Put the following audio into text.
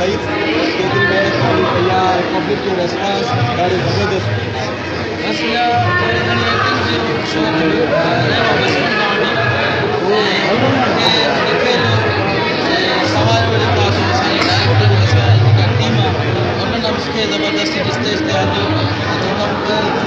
भाई केतिरी महिनत करणी पई आहे, पब्लिक जो रेस्पॉन्स ॾाढो ज़बरदस्त। बस इहा घणी एक्टिंग जो शौक़ु रहियो बचपन खां वठी लिखियल सवाल जेका असांजे डायरेक्टर असांजी जेका टीम आहे उन्हनि मूंखे ज़बरदस्ती स्टेज ते आंदो